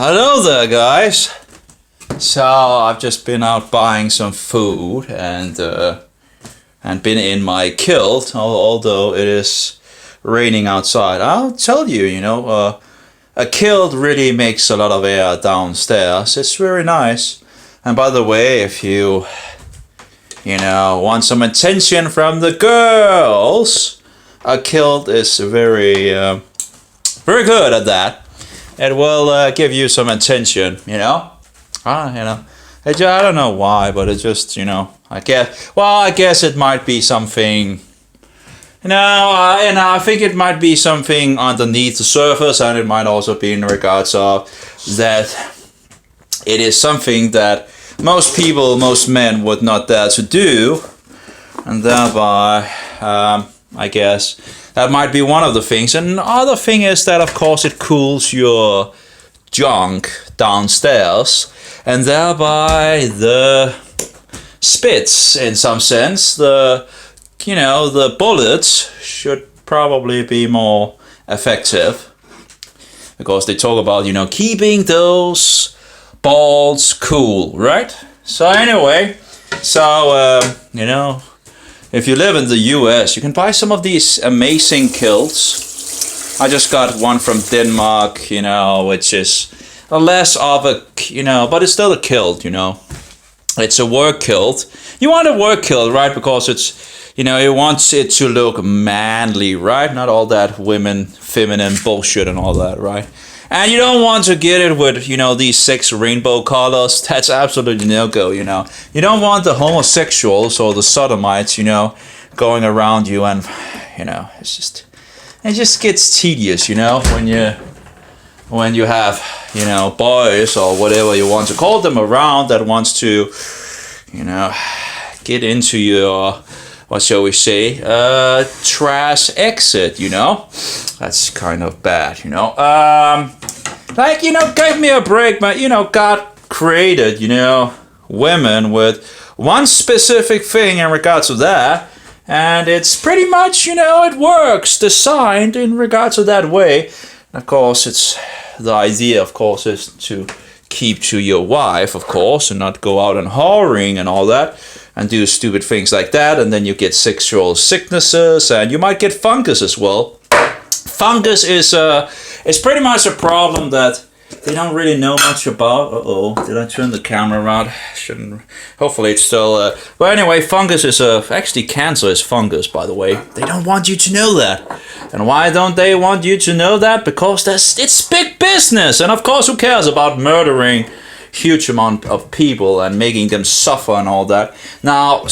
Hello there, guys. So I've just been out buying some food and been in my kilt, although it is raining outside. I'll tell you, a kilt really makes a lot of air downstairs. It's very nice. And by the way, if you want some attention from the girls, a kilt is very good at that. It will give you some attention, I don't know why, but it just, I guess it might be something, I think it might be something underneath the surface, and it might also be in regards of that it is something that most men would not dare to do, and thereby, I guess that might be one of the things. And the other thing is that, of course, it cools your junk downstairs, and thereby the spits, in some sense, the bullets should probably be more effective, because they talk about, keeping those balls cool, right? So anyway, if you live in the US, you can buy some of these amazing kilts. I just got one from Denmark, which is less of a, but it's still a kilt, It's a work kilt. You want a work kilt, right? Because it's, it wants it to look manly, right? Not all that feminine bullshit and all that, right? And you don't want to get it with, these 6 rainbow colors. That's absolutely no-go, You don't want the homosexuals or the sodomites, going around you, and, it just gets tedious, when you have, boys or whatever you want to call them around that wants to, get into your, what shall we say, trash exit, That's kind of bad, give me a break, but, God created, women with one specific thing in regards to that, and it's pretty much, it works, designed in regards to that way. And of course, the idea, of course, is to keep to your wife, of course, and not go out and whoring and all that, and do stupid things like that, and then you get sexual sicknesses, and you might get fungus as well. Fungus is pretty much a problem that they don't really know much about. Did I turn the camera around? Shouldn't. Hopefully it's still. But anyway, fungus is actually cancer is fungus, by the way. They don't want you to know that. And why don't they want you to know that? Because it's big business, and of course, who cares about murdering huge amount of people and making them suffer and all that? Now,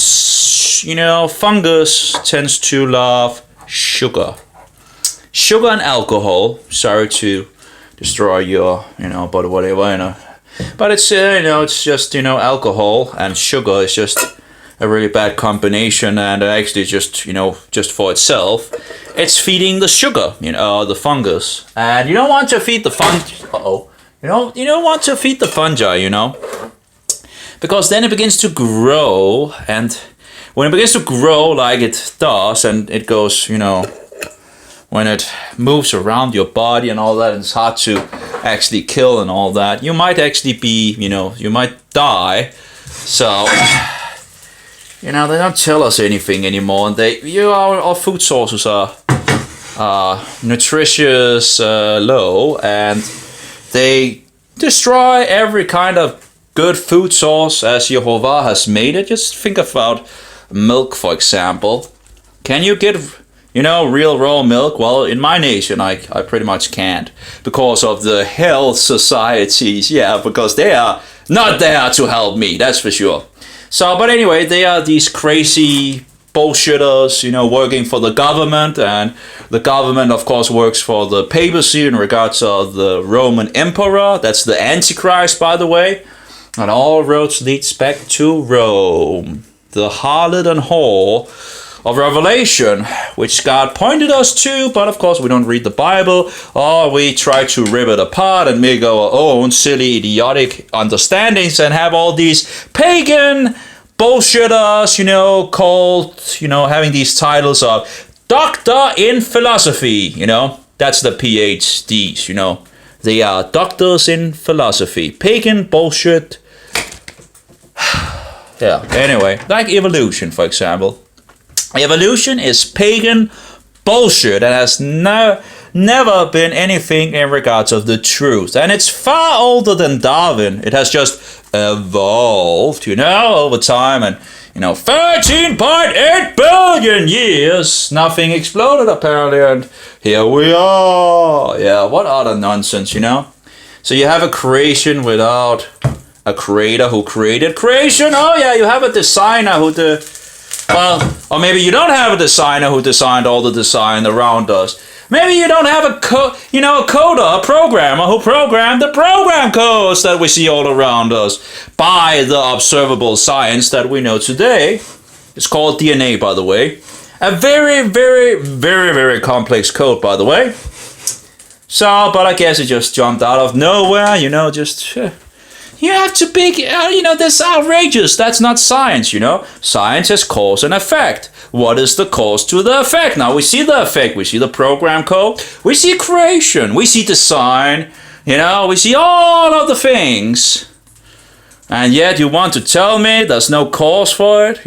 fungus tends to love sugar and alcohol. Sorry to destroy your, but whatever, But it's, it's just, alcohol and sugar is just a really bad combination, and actually just for itself, it's feeding the sugar, the fungus. And you don't want to feed the you don't want to feed the fungi, because then it begins to grow, and when it begins to grow like it does, and it goes, when it moves around your body and all that, and it's hard to actually kill and all that, you might actually be, you might die. So, they don't tell us anything anymore, and our food sources are nutritious, low, and they destroy every kind of good food source as Jehovah has made it. Just think about milk, for example. Can you get real raw milk? Well, in my nation, I pretty much can't, because of the health societies. Yeah, because they are not there to help me, that's for sure. So, but anyway, they are these crazy bullshitters, working for the government, and the government, of course, works for the papacy in regards of the Roman emperor. That's the Antichrist, by the way. And all roads leads back to Rome, the harlot and whore of Revelation, which God pointed us to, but of course we don't read the Bible, or we try to rip it apart and make our own silly, idiotic understandings, and have all these pagan bullshitters, called, having these titles of Doctor in Philosophy, that's the PhDs, They are doctors in philosophy. Pagan bullshit. Yeah, anyway, like evolution, for example. Evolution is pagan bullshit and has never been anything in regards of the truth. And it's far older than Darwin. It has just evolved, over time. And, 13.8 billion years, nothing exploded apparently. And here we are. Yeah, what other nonsense, So you have a creation without a creator who created creation. Oh yeah, you have a designer who or maybe you don't have a designer who designed all the design around us. Maybe you don't have a coder, a programmer who programmed the program codes that we see all around us by the observable science that we know today. It's called DNA, by the way. A very, very, very, very complex code, by the way. So, but I guess it just jumped out of nowhere, You have to be, that's outrageous. That's not science, Science is cause and effect. What is the cause to the effect? Now we see the effect. We see the program code. We see creation. We see design. We see all of the things. And yet you want to tell me there's no cause for it?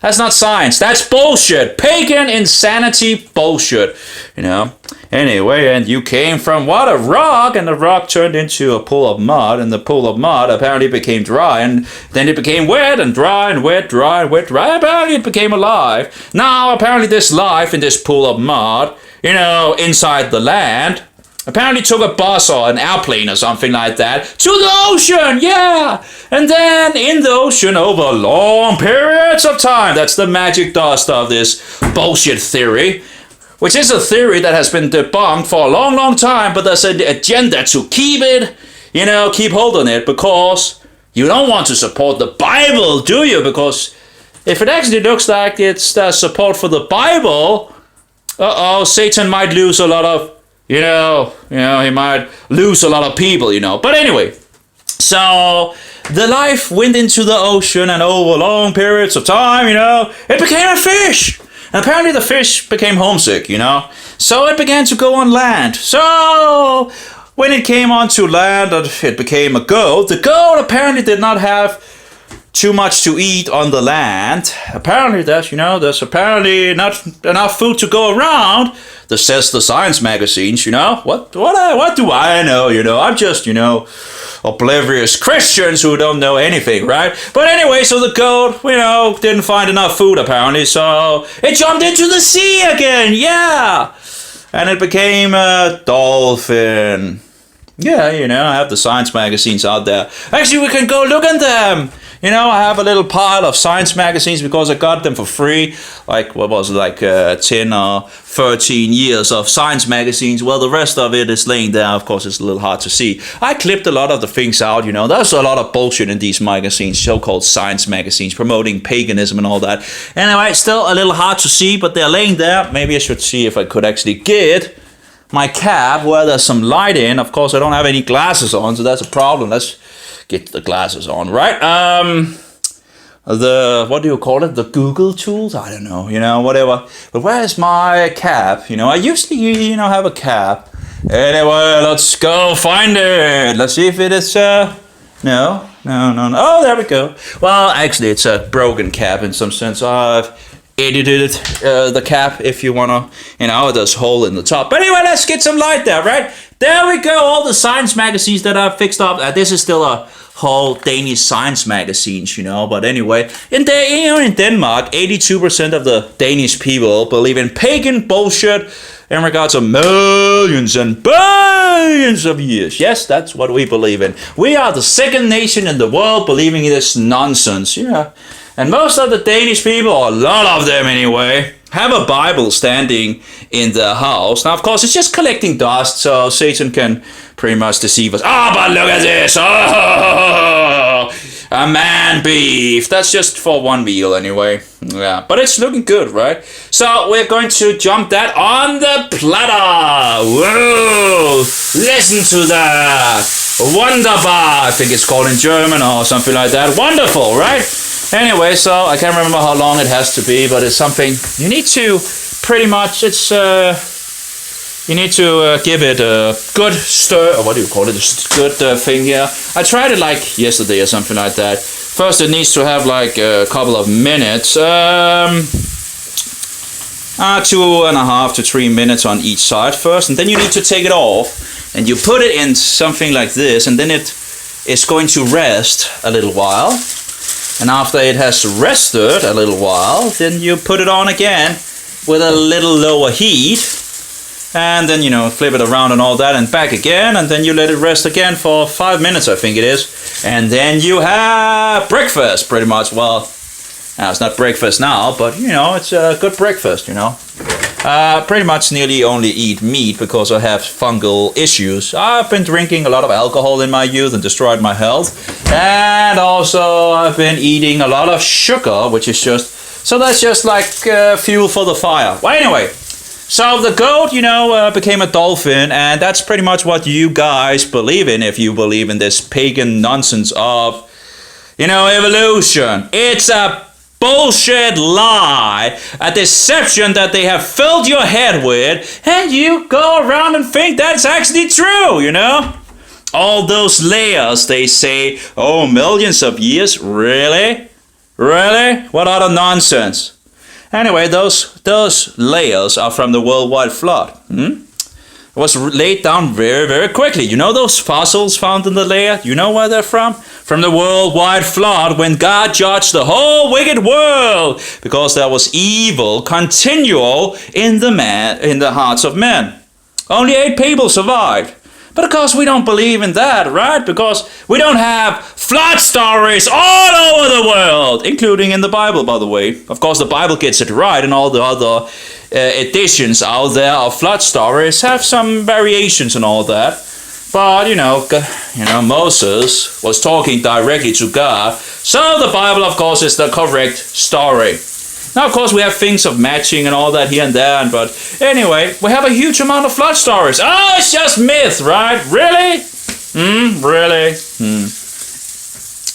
That's not science. That's bullshit. Pagan insanity bullshit. Anyway, and you came from what? A rock, and the rock turned into a pool of mud, and the pool of mud apparently became dry, and then it became wet and dry and wet, dry and wet, dry. Apparently it became alive. Now, apparently this life in this pool of mud, inside the land, apparently took a bus or an airplane or something like that to the ocean, yeah! And then in the ocean over long periods of time, that's the magic dust of this bullshit theory, which is a theory that has been debunked for a long, long time, but there's an agenda to keep it, keep hold on it, because you don't want to support the Bible, do you? Because if it actually looks like it's the support for the Bible, Satan might lose a lot of, he might lose a lot of people, But anyway, so the life went into the ocean, and over long periods of time, it became a fish. And apparently the fish became homesick, So it began to go on land. So when it came onto land, it became a goat. The goat apparently did not have too much to eat on the land. Apparently there's apparently not enough food to go around. That says the science magazines, What do I know, I'm just, oblivious Christians who don't know anything, right? But anyway, so the goat, didn't find enough food apparently, so it jumped into the sea again, yeah! And it became a dolphin. Yeah, I have the science magazines out there. Actually, we can go look at them. I have a little pile of science magazines because I got them for free. 10 or 13 years of science magazines. Well, the rest of it is laying there. Of course, it's a little hard to see. I clipped a lot of the things out, There's a lot of bullshit in these magazines, so-called science magazines, promoting paganism and all that. Anyway, it's still a little hard to see, but they're laying there. Maybe I should see if I could actually get my cap where there's some light in. Of course, I don't have any glasses on, so that's a problem. Let's get the glasses on, right? What do you call it? The Google tools? I don't know, whatever. But where's my cap? I usually, have a cap. Anyway, let's go find it. Let's see if it is, no. Oh, there we go. Well, actually, it's a broken cap in some sense. I've edited the cap if you want to, there's a hole in the top. But anyway, let's get some light there, right? There we go, all the science magazines that I've fixed up. This is still a whole Danish science magazines, But anyway, in Denmark, 82% of the Danish people believe in pagan bullshit in regards to millions and billions of years. Yes, that's what we believe in. We are the second nation in the world believing in this nonsense, And most of the Danish people, or a lot of them anyway, have a Bible standing in their house. Now, of course, it's just collecting dust, so Satan can pretty much deceive us. But look at this! A man beef. That's just for one meal anyway. Yeah, but it's looking good, right? So we're going to jump that on the platter. Whoa! Listen to that. Wunderbar, I think it's called in German or something like that. Wonderful, right? Anyway, so I can't remember how long it has to be, but it's something you need to pretty much, it's, You need to give it a good stir, or what do you call it, a good thing here. I tried it like yesterday or something like that. First it needs to have like a couple of minutes, 2.5 to 3 minutes on each side first, and then you need to take it off, and you put it in something like this, and then it is going to rest a little while. And after it has rested a little while, then you put it on again with a little lower heat, and then, you know, flip it around and all that, and back again, and then you let it rest again for 5 minutes, I think it is, and then you have breakfast, pretty much. Well, it's not breakfast now, but, you know, it's a good breakfast, you know. Pretty much nearly only eat meat because I have fungal issues. I've been drinking a lot of alcohol in my youth and destroyed my health, and also I've been eating a lot of sugar, which is just, so that's just like fuel for the fire. Well, anyway, so the goat, you know, became a dolphin, and that's pretty much what you guys believe in, if you believe in this pagan nonsense of, you know, evolution. It's a bullshit lie, a deception that they have filled your head with, and you go around and think that's actually true, you know? All those layers, they say, oh, millions of years, really? Really? What other nonsense? Anyway, those layers are from the worldwide flood. It was laid down very, very quickly. You know those fossils found in the layer? You know where they're from? From the worldwide flood, when God judged the whole wicked world because there was evil continual in the hearts of men. Only 8 people survived. But of course we don't believe in that, right? Because we don't have flood stories all over the world, including in the Bible, by the way. Of course the Bible gets it right, and all the other editions out there of flood stories have some variations and all that. But, you know, Moses was talking directly to God. So the Bible, of course, is the correct story. Now, of course, we have things of matching and all that here and there. But anyway, we have a huge amount of flood stories. Oh, it's just myth, right? Really? Really?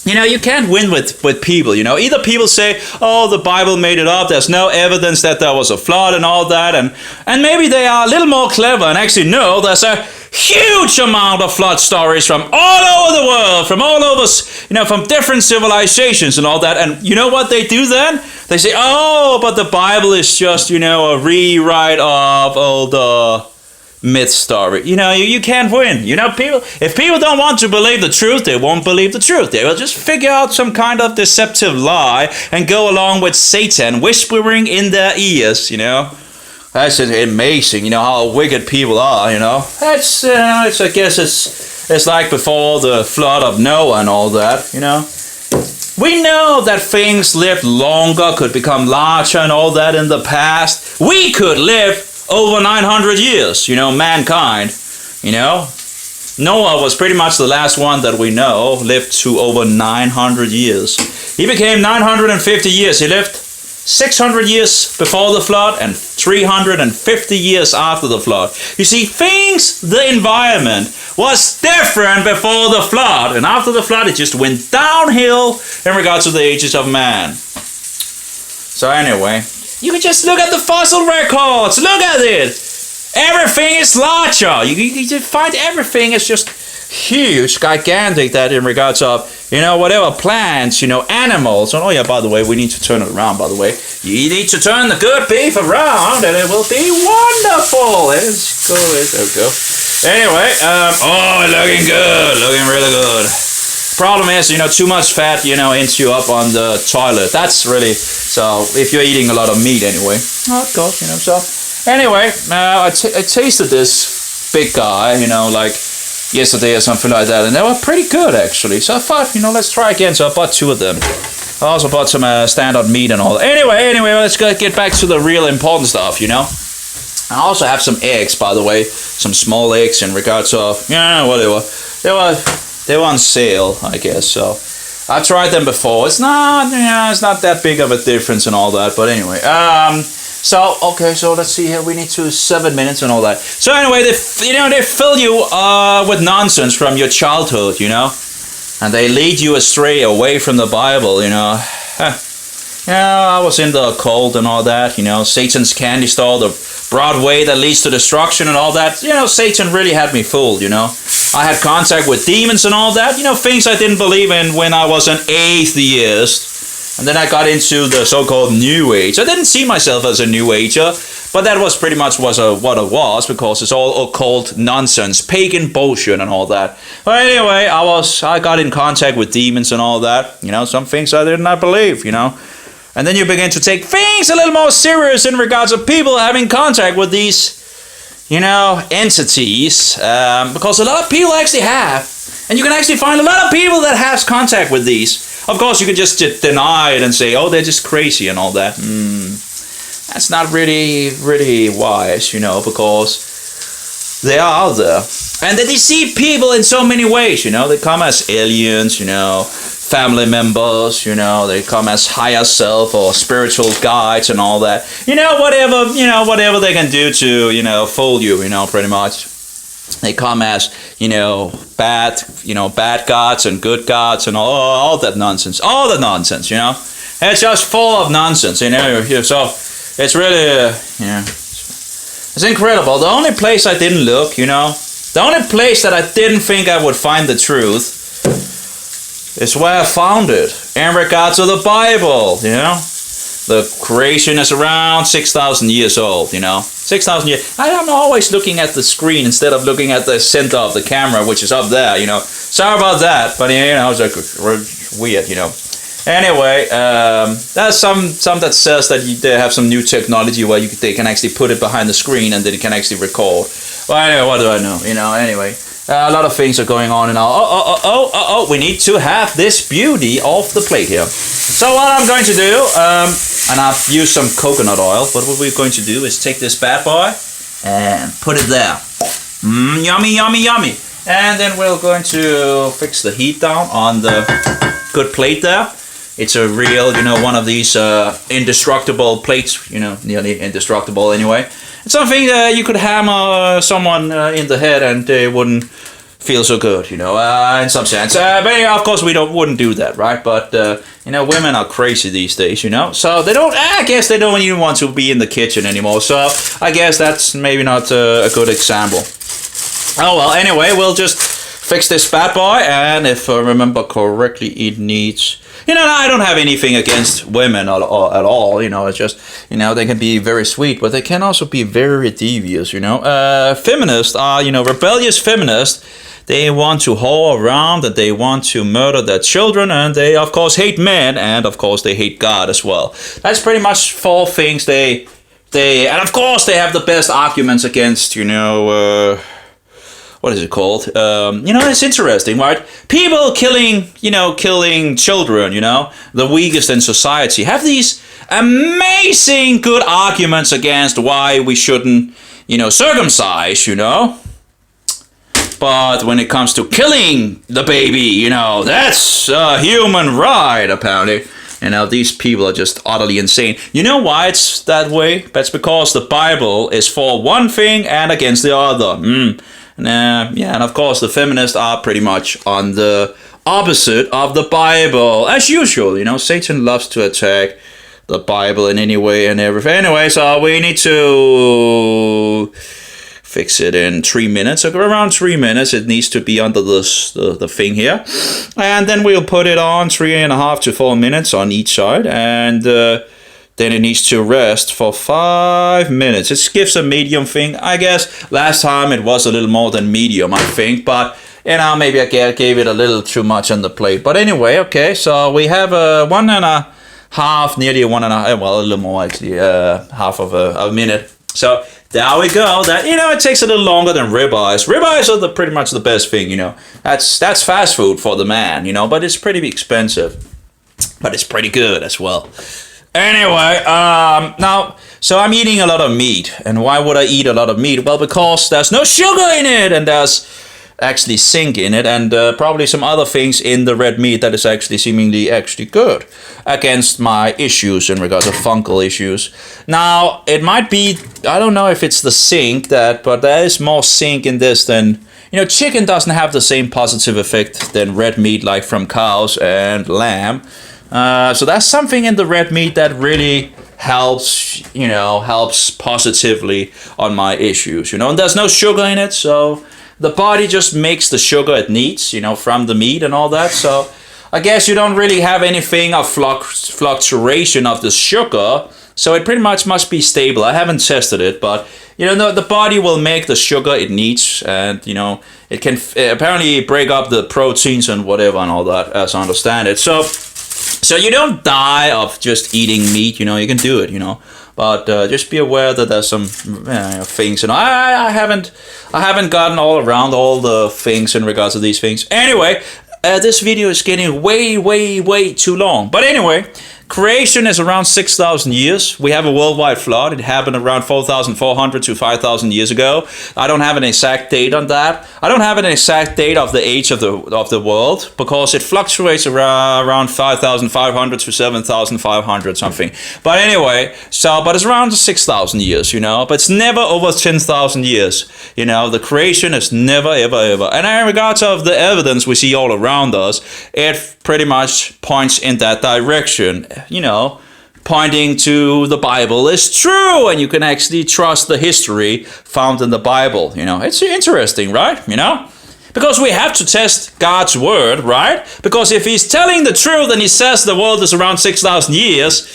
You know, you can't win with people, you know. Either people say, oh, the Bible made it up, there's no evidence that there was a flood and all that, and maybe they are a little more clever and actually know there's a huge amount of flood stories from all over the world, from all over, you know, from different civilizations and all that. And you know what they do then? They say, oh, but the Bible is just, you know, a rewrite of all the myth story. You know, you can't win. You know, if people don't want to believe the truth, they won't believe the truth. They will just figure out some kind of deceptive lie and go along with Satan whispering in their ears, you know. That's amazing, you know, how wicked people are, you know. That's, I guess it's like before the flood of Noah and all that, you know. We know that things lived longer, could become larger and all that in the past. We could live over 900 years, you know, mankind, you know. Noah was pretty much the last one that we know lived to over 900 years. He became 950 years. He lived 600 years before the flood and 350 years after the flood. You see, the environment was different before the flood, and after the flood it just went downhill in regards to the ages of man. So anyway, you can just look at the fossil records. Look at it. Everything is larger. You just find everything is just huge, gigantic, that in regards of, you know, whatever, plants, you know, animals. Oh yeah, by the way, we need to turn it around, by the way. You need to turn the good beef around and it will be wonderful. Let's go. There we go. Anyway, oh, looking good. Looking really good. Problem is, you know, too much fat, you know, ends you up on the toilet. That's really, so if you're eating a lot of meat anyway. Oh, of course, you know, so. Anyway, I tasted this big guy, you know, like yesterday or something like that, and they were pretty good actually. So I thought, you know, let's try again. So I bought 2 of them. I also bought some standard meat and all that. Anyway, let's get back to the real important stuff, you know. I also have some eggs, by the way, some small eggs in regards of, yeah, whatever. They were on sale, I guess. So I tried them before. It's not that big of a difference and all that. But anyway, so okay, so let's see here. We need 7 minutes and all that. So anyway, they fill you with nonsense from your childhood, you know, and they lead you astray away from the Bible, you know. I was in the occult and all that, Satan's candy store, the broad way that leads to destruction and all that. Satan really had me fooled, I had contact with demons and all that, things I didn't believe in when I was an atheist. And then I got into the so-called New Age. I didn't see myself as a New Ager, but that was pretty much what it was, because it's all occult nonsense, pagan bullshit and all that. But anyway, I got in contact with demons and all that. Some things I did not believe, And then you begin to take things a little more serious in regards of people having contact with these, entities. Because a lot of people actually have. And you can actually find a lot of people that has contact with these. Of course, you can just deny it and say, oh, they're just crazy and all that. That's not really, really wise, because they are out there. And they deceive people in so many ways, They come as aliens, family members, they come as higher self or spiritual guides and all that. Whatever they can do to, fool you, pretty much. They come as, bad gods and good gods and all that nonsense. All the nonsense, It's just full of nonsense, So it's really, it's incredible. The only place I didn't look, the only place that I didn't think I would find the truth is where I found it. In regards to the Bible, The creation is around 6,000 years old, 6,000 years. I'm always looking at the screen instead of looking at the center of the camera, which is up there, Sorry about that, but, it's like weird, Anyway, there's some that says that they have some new technology where they can actually put it behind the screen and then it can actually record. Well, anyway, what do I know? Anyway. A lot of things are going on now. We need to have this beauty off the plate here. So what I'm going to do, and I've used some coconut oil, but what we're going to do is take this bad boy and put it there. Yummy, yummy, yummy. And then we're going to fix the heat down on the good plate there. It's a real, one of these indestructible plates, nearly indestructible anyway. It's something that you could hammer someone in the head and they wouldn't feel so good, in some sense. But of course we wouldn't do that, right? But, women are crazy these days, So I guess they don't even want to be in the kitchen anymore. So I guess that's maybe not a good example. Oh, well, anyway, we'll just fix this bad boy. And if I remember correctly, it needs... I don't have anything against women at all, it's just, they can be very sweet, but they can also be very devious, Feminists are, rebellious feminists. They want to whore around, and they want to murder their children, and they, of course, hate men, and, of course, they hate God as well. That's pretty much 4 things and, of course, they have the best arguments against, what is it called? It's interesting, right? People killing children, the weakest in society, have these amazing good arguments against why we shouldn't, circumcise, But when it comes to killing the baby, that's a human right, apparently. These people are just utterly insane. You know why it's that way? That's because the Bible is for one thing and against the other. And of course the feminists are pretty much on the opposite of the Bible. As usual, Satan loves to attack the Bible in any way and everything. Anyway, so we need to fix it in 3 minutes. So around 3 minutes, it needs to be under the thing here. And then we'll put it on 3.5 to 4 minutes on each side. And then it needs to rest for 5 minutes. It gives a medium thing. I guess last time it was a little more than medium, I think. But, maybe I gave it a little too much on the plate. But anyway, okay. So we have 1.5, nearly 1.5, well, a little more actually, half of a minute. So there we go. That, it takes a little longer than ribeyes. Ribeyes are pretty much the best thing, That's fast food for the man, but it's pretty expensive. But it's pretty good as well. Anyway, so I'm eating a lot of meat. And why would I eat a lot of meat? Well, because there's no sugar in it, and there's actually zinc in it, and probably some other things in the red meat that is actually seemingly good against my issues in regards to fungal issues. Now, it might be, I don't know if it's the zinc, but there is more zinc in this than... chicken doesn't have the same positive effect than red meat like from cows and lamb. So that's something in the red meat that really helps, helps positively on my issues, and there's no sugar in it, so the body just makes the sugar it needs, from the meat and all that. So I guess you don't really have anything of fluctuation of the sugar, so it pretty much must be stable. I haven't tested it, but the body will make the sugar it needs, and it can apparently break up the proteins and whatever and all that, as I understand it. So you don't die of just eating meat, you can do it, but just be aware that there's some things, I haven't gotten all around all the things in regards to these things. Anyway, this video is getting way too long. But anyway, creation is around 6,000 years. We have a worldwide flood. It happened around 4,400 to 5,000 years ago. I don't have an exact date on that. I don't have an exact date of the age of the world, because it fluctuates around 5,500 to 7,500 something. But anyway, but it's around 6,000 years, but it's never over 10,000 years. The creation is never ever. And in regards of the evidence we see all around us, it pretty much points in that direction. Pointing to the Bible is true, and you can actually trust the history found in the Bible. It's interesting, right? Because we have to test God's word, right? Because if he's telling the truth and he says the world is around 6,000 years,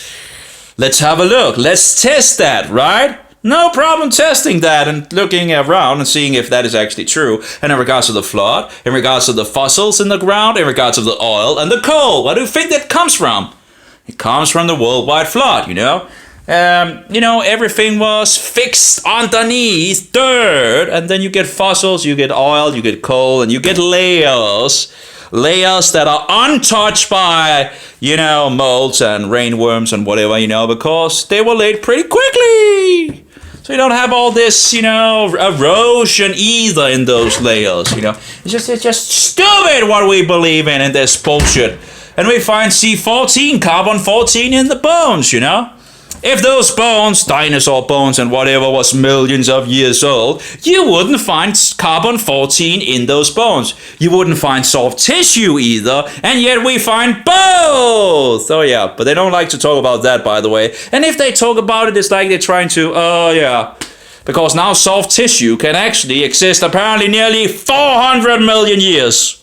let's have a look. Let's test that, right? No problem testing that and looking around and seeing if that is actually true. And in regards to the flood, in regards to the fossils in the ground, in regards to the oil and the coal, where do you think that comes from? It comes from the worldwide flood, everything was fixed underneath dirt, and then you get fossils, you get oil, you get coal, and you get layers that are untouched by, molds and rainworms and whatever, because they were laid pretty quickly. So you don't have all this, erosion either in those layers, It's just stupid what we believe in this bullshit. And we find C14, carbon 14 in the bones, If those bones, dinosaur bones and whatever, was millions of years old, you wouldn't find carbon 14 in those bones. You wouldn't find soft tissue either, and yet we find both. Oh yeah, but they don't like to talk about that, by the way. And if they talk about it, it's like they're trying to, because now soft tissue can actually exist apparently nearly 400 million years.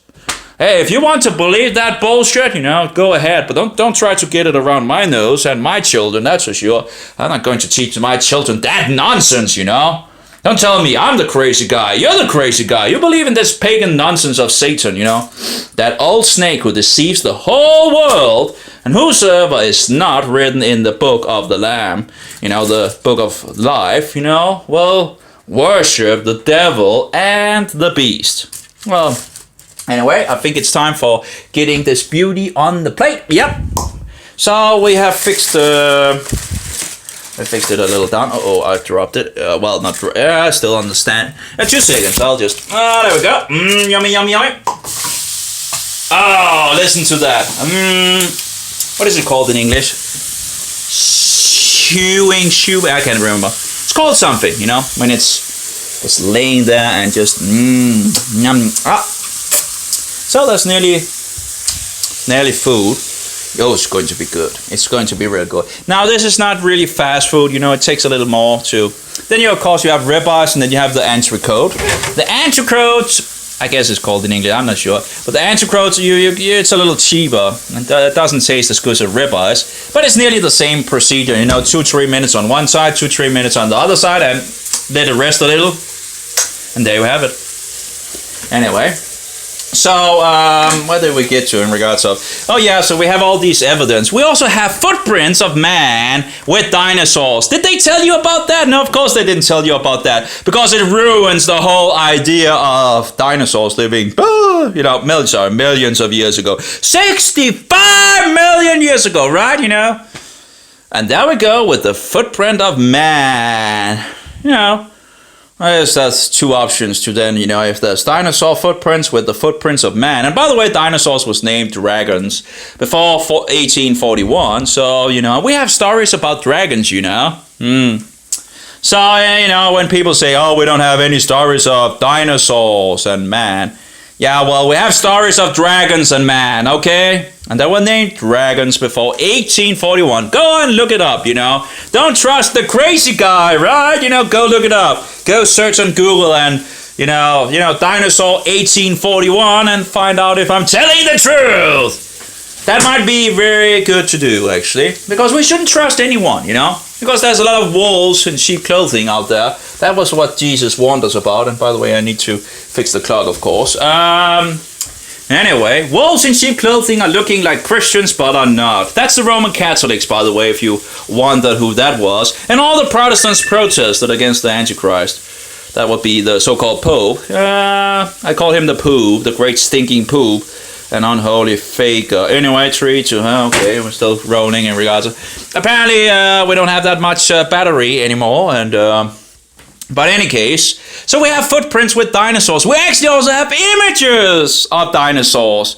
Hey, if you want to believe that bullshit, go ahead. But don't try to get it around my nose and my children, that's for sure. I'm not going to teach my children that nonsense, Don't tell me I'm the crazy guy. You're the crazy guy. You believe in this pagan nonsense of Satan, That old snake who deceives the whole world, and whosoever is not written in the book of the Lamb, the book of life, will worship the devil and the beast. Well, anyway, I think it's time for getting this beauty on the plate. Yep. So we have fixed I fixed it a little down. I dropped it. Well, not. Still on the stand. 2 seconds. I'll just. There we go. Yummy. Oh, listen to that. What is it called in English? Chewing. I can't remember. It's called something. When it's just laying there and just yum. So that's nearly food. Oh, it's going to be good. It's going to be real good. Now, this is not really fast food. It takes a little more to. Then of course you have ribeyes, and then you have the entrecote. The entrecote, I guess it's called in English. I'm not sure, but the entrecote, it's a little cheaper, and it doesn't taste as good as ribeyes, but it's nearly the same procedure. 2-3 minutes on one side, 2-3 minutes on the other side, and let it rest a little, and there you have it. Anyway. So, where did we get to in regards of... Oh yeah, so we have all these evidence. We also have footprints of man with dinosaurs. Did they tell you about that? No, of course they didn't tell you about that. Because it ruins the whole idea of dinosaurs living, millions of years ago. 65 million years ago, right? And there we go with the footprint of man. That's 2 options to then, if there's dinosaur footprints with the footprints of man. And by the way, dinosaurs was named dragons before 1841. So, we have stories about dragons, So, when people say, we don't have any stories of dinosaurs and man. Yeah, well, we have stories of dragons and man, okay? And they were named dragons before 1841. Go and look it up, you know. Don't trust the crazy guy, right? You know, go look it up. Go search on Google and, you know, dinosaur 1841 and find out if I'm telling the truth. That might be very good to do, actually. Because we shouldn't trust anyone, you know. Because there's a lot of wolves in sheep clothing out there. That was what Jesus warned us about. And by the way, I need to fix the clock, of course. Anyway, wolves in sheep clothing are looking like Christians, but are not. That's the Roman Catholics, by the way, if you wondered who that was. And all the Protestants protested against the Antichrist. That would be the so-called Pope. I call him the Poop, the great stinking Poop. An unholy faker. Anyway, 3, 2, okay, we're still rolling in regards to... Apparently, we don't have that much battery anymore, and... But in any case, so we have footprints with dinosaurs. We actually also have images of dinosaurs,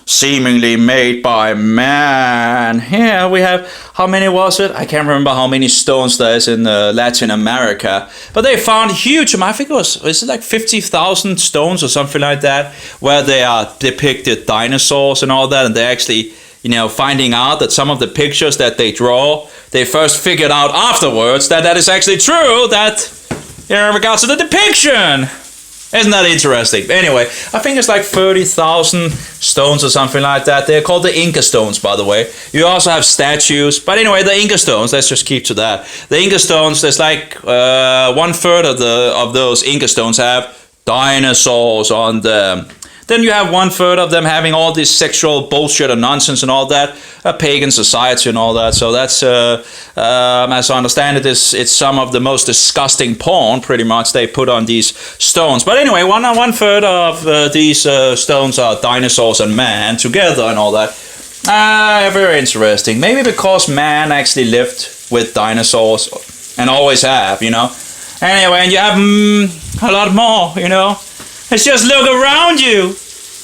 seemingly made by man. Yeah, we have, how many was it? I can't remember how many stones there is in Latin America. But they found huge, I think is it like 50,000 stones or something like that, where they are depicted dinosaurs and all that, and they're actually, you know, finding out that some of the pictures that they draw, they first figured out afterwards that is actually true, that... in regards to the depiction. Isn't that interesting? Anyway, I think it's like 30,000 stones or something like that. They're called the Inca stones, by the way. You also have statues. But anyway, the Inca stones, let's just keep to that. The Inca stones, there's like 1/3 of those Inca stones have dinosaurs on them. Then you have 1/3 of them having all this sexual bullshit and nonsense and all that, a pagan society and all that. So that's, as I understand it, it's some of the most disgusting porn, pretty much, they put on these stones. But anyway, 1/3 of these stones are dinosaurs and man together and all that. Very interesting. Maybe because man actually lived with dinosaurs and always have, you know. Anyway, and you have a lot more, you know. It's just look around you.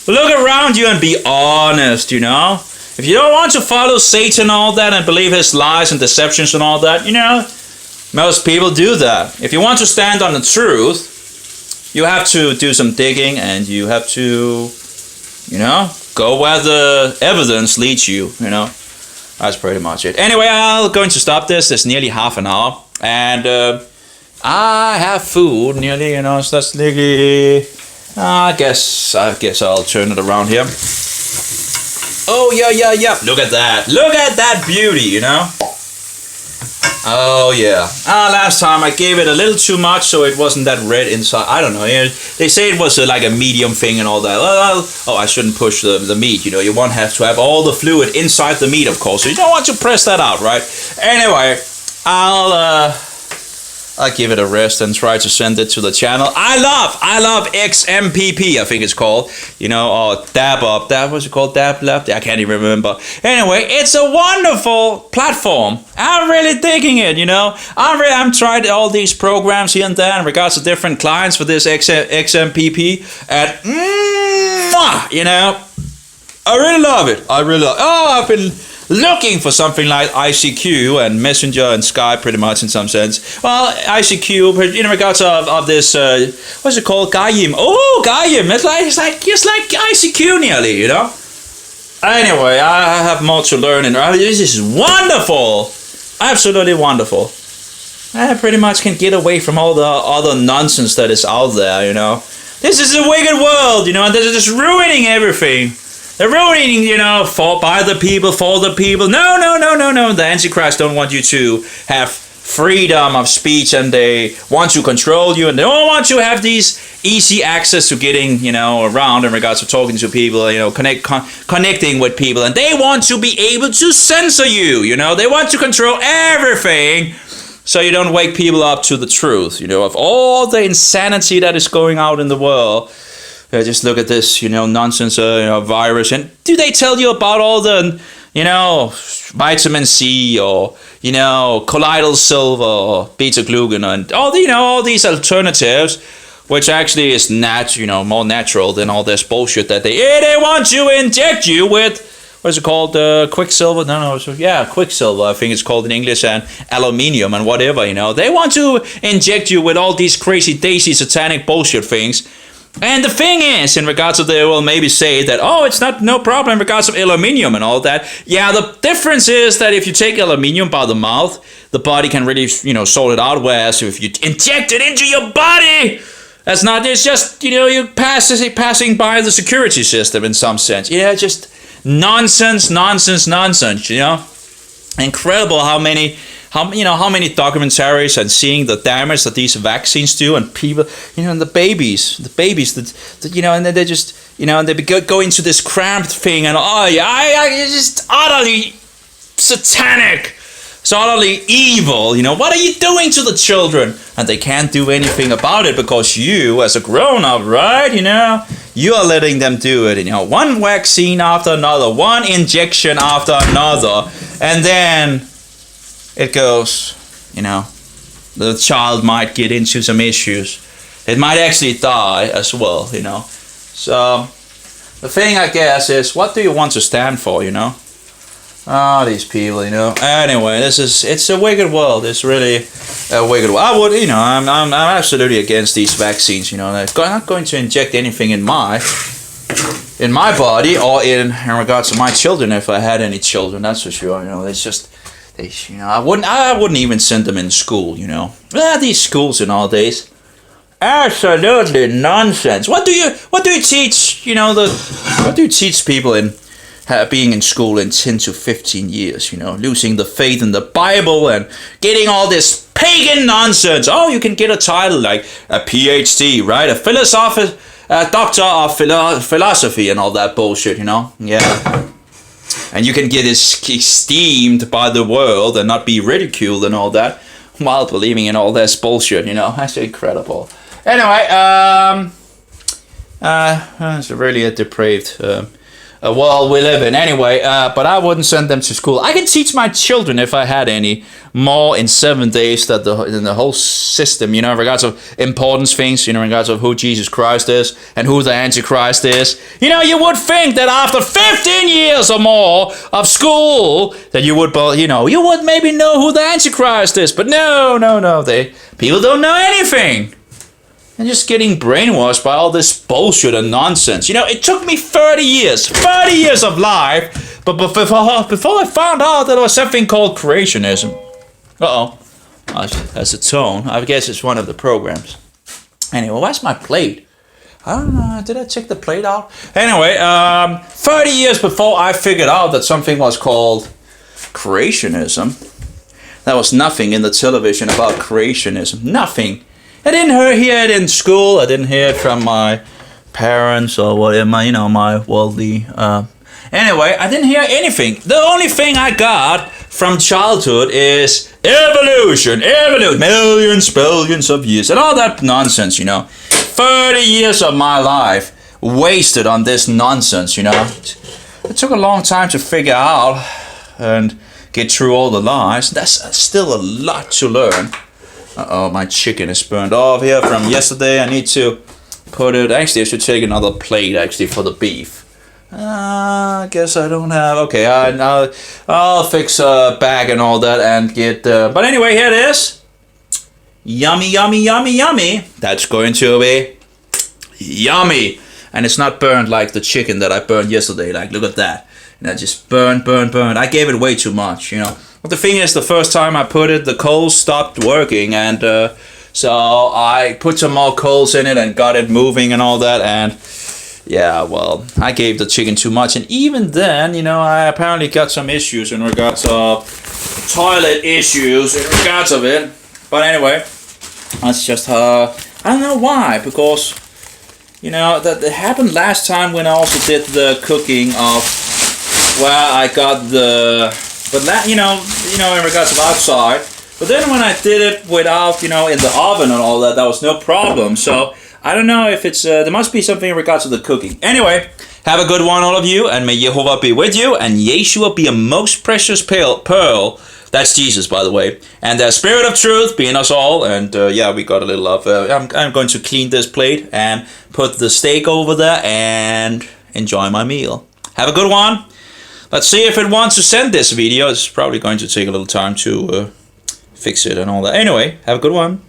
Look around you and be honest, you know. If you don't want to follow Satan and all that and believe his lies and deceptions and all that, you know, most people do that. If you want to stand on the truth, you have to do some digging and you have to, you know, go where the evidence leads you, you know. That's pretty much it. Anyway, I'm going to stop this. It's nearly half an hour. And I have food nearly, you know, so that's nearly... I guess I'll turn it around here. Oh, yeah. Look at that. Look at that beauty, you know. Oh, yeah. Last time I gave it a little too much, so it wasn't that red inside. I don't know. They say it was like a medium thing and all that. Oh, I shouldn't push the meat, you know. You won't have to have all the fluid inside the meat, of course. So you don't want to press that out, right? Anyway, I'll give it a rest and try to send it to the channel. I love XMPP, I think it's called. You know, or Dab Up. That was it called? Dab Left? I can't even remember. Anyway, it's a wonderful platform. I'm really digging it, you know. I'm tried all these programs here and there in regards to different clients for this XMPP. And, you know, I really love it. Oh, I've been looking for something like ICQ and Messenger and Skype, pretty much in some sense. Well, ICQ in regards of this, what's it called? Gaim. Oh, Gaim. It's like ICQ nearly, you know. Anyway, I have more to learn, and this is wonderful, absolutely wonderful. I pretty much can get away from all the other nonsense that is out there, you know. This is a wicked world, you know, and they're just ruining everything. They're ruining, you know, by the people, for the people. No. The Antichrist don't want you to have freedom of speech, and they want to control you, and they don't want you to have these easy access to getting, you know, around in regards to talking to people, you know, connecting with people, and they want to be able to censor you, you know. They want to control everything, so you don't wake people up to the truth, you know, of all the insanity that is going out in the world. Just look at this, you know, nonsense, you know, virus. And do they tell you about all the, you know, vitamin C or, you know, colloidal silver or beta-glucan and all the, you know, all these alternatives, which actually is more natural than all this bullshit that they want to inject you with. What's it called? Quicksilver? Quicksilver, I think it's called in English, and aluminium and whatever, you know. They want to inject you with all these crazy, daisy, satanic bullshit things. And the thing is, in regards to they will maybe say that, oh, it's not no problem in regards of aluminium and all that. Yeah, the difference is that if you take aluminium by the mouth, the body can really, sort it out. Whereas if you inject it into your body, that's not, it's just, you're passing by the security system in some sense. Yeah, just nonsense, Incredible how many documentaries and seeing the damage that these vaccines do, and people, and the babies that and then they just, and they go into this cramped thing, and it's just utterly satanic. It's utterly evil. What are you doing to the children? And they can't do anything about it because you, as a grown-up, right, you are letting them do it. One vaccine after another, one injection after another, and then it goes, the child might get into some issues. It might actually die as well, So, the thing, I guess, is, what do you want to stand for, these people, Anyway, it's a wicked world. It's really a wicked world. I would, I'm absolutely against these vaccines, I'm not going to inject anything in my body or in regards to my children if I had any children, that's for sure, it's just... I wouldn't even send them in school, These schools nowadays, absolutely nonsense. What do you teach, what do you teach people in being in school in 10 to 15 years, losing the faith in the Bible and getting all this pagan nonsense. Oh, you can get a title like a PhD, right? A doctor of philosophy and all that bullshit, Yeah. And you can get esteemed by the world and not be ridiculed and all that while believing in all this bullshit, That's incredible. Anyway, it's really a depraved world we live in. Anyway, but I wouldn't send them to school. I can teach my children, if I had any, more in 7 days than the whole system, in regards of importance things, in regards of who Jesus Christ is and who the Antichrist is. You would think that after 15 years or more of school that you would maybe know who the Antichrist is. But no, people don't know anything. And just getting brainwashed by all this bullshit and nonsense. It took me 30 years of life, but before I found out that there was something called creationism. That's a tone. I guess it's one of the programs. Anyway, where's my plate? I don't know, did I check the plate out? Anyway, 30 years before I figured out that something was called creationism. There was nothing in the television about creationism. Nothing. I didn't hear it in school. I didn't hear it from my parents or whatever, my worldly... Anyway, I didn't hear anything. The only thing I got from childhood is evolution, millions, billions of years, and all that nonsense, 30 years of my life wasted on this nonsense, It took a long time to figure out and get through all the lies. That's still a lot to learn. My chicken is burned off here from yesterday. I need to put it... Actually, I should take another plate, actually, for the beef. I guess I don't have... Okay, I'll fix a bag and all that and get... But anyway, here it is. Yummy, yummy, yummy, yummy. That's going to be yummy. And it's not burned like the chicken that I burned yesterday. Like, look at that. And I just burned. I gave it way too much, But the thing is, the first time I put it, the coals stopped working, and so I put some more coals in it and got it moving and all that, and yeah, well, I gave the chicken too much, and even then, I apparently got some issues in regards of toilet issues in regards of it. But anyway, that's just I don't know why, because that it happened last time when I also did the cooking of where I got the. But that, in regards of outside. But then when I did it without, in the oven and all that, that was no problem. So I don't know if it's, there must be something in regards to the cooking. Anyway, have a good one, all of you, and may Jehovah be with you, and Yeshua be a most precious pearl. That's Jesus, by the way. And the Spirit of Truth be in us all. And we got a little of, I'm going to clean this plate and put the steak over there and enjoy my meal. Have a good one. Let's see if it wants to send this video. It's probably going to take a little time to fix it and all that. Anyway, have a good one.